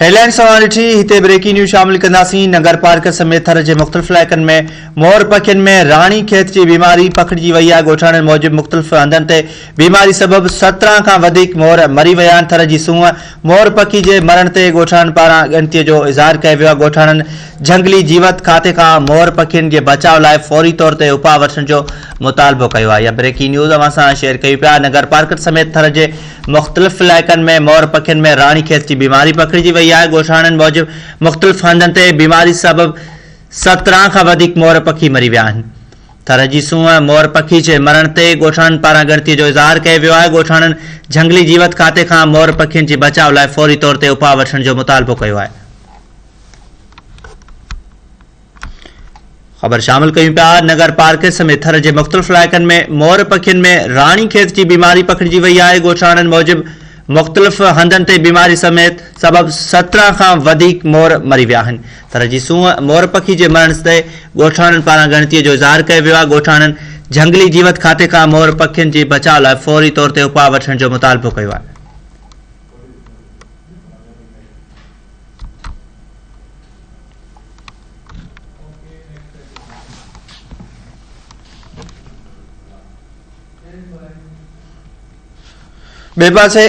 Headline सवाल ॾिठी हिते ब्रेकिंग न्यूज़ शामिल कंदासीं। नगर पार्क समेत थर जे मुख़्तलिफ़ इलाइक़नि में मोर पखियुनि में राणी खेत जी बीमारी पखिड़िजी वई आहे। ॻोठाणनि मूजिबि मुख़्तलिफ़ हंधनि ते बीमारी सबबि 17 खां वधीक मोर मरी विया आहिनि। थर जी सूंहं मोर पखी जे मरण ते ॻोठाणनि पारां ॻणतीअ जो इज़हार कयो वियो आहे। ॻोठाणनि झंगली जीवत खाते खां मोर पखियुनि जे बचाव लाइ फौरी तौर ते उपाउ वठण जो मुतालबो कयो आहे। इहा ब्रेकिंग न्यूज़ अवां सां शेयर कई पिया। नगर पार्क समेत थर जे मुख़्तलिफ़ इलाइक़नि में मोर पखियुनि में राणी खेत जी बीमारी पखिड़िजी वई आहे। ॻोठाणनि मूजिबि मुख़्तलिफ़ हंधनि ते बीमारी सबबि 17 खां वधीक मोर पखी मरी विया आहिनि। थर जी सूंहं मोर पखी जे मरण ते ॻोठाणनि पारां ॻणतीअ जो इज़हार कयो वियो आहे। ॻोठाणनि झंगली जीवत खाते खां मोर पखियुनि जे बचाव लाइ फौरी तौर ते उपाउ वठण जो मुतालबो कयो आहे। ख़बर शामिल कयूं पिया। नगर पार्क समेत थर जे मुख़्तलिफ़ इलाइक़नि में मोर पखियुनि में राणी खेत जी बीमारी पखिड़िजी वई आहे। ॻोठाणनि मूजिबि मुख़्तलिफ़ हंधनि ते बीमारी समेत सबबि 17 खां वधीक मोर मरी विया आहिनि। थर जी सूंहं मोर पखी जे मरण ते ॻोठाणनि पारां ॻणतीअ जो इज़हार कयो वियो आहे। ॻोठाणनि झंगली जीवत खाते खां मोर पखियुनि जे बचाव लाइ फौरी तौर ते उपाउ वठण जो मुतालबो कयो आहे। ॿिए पासे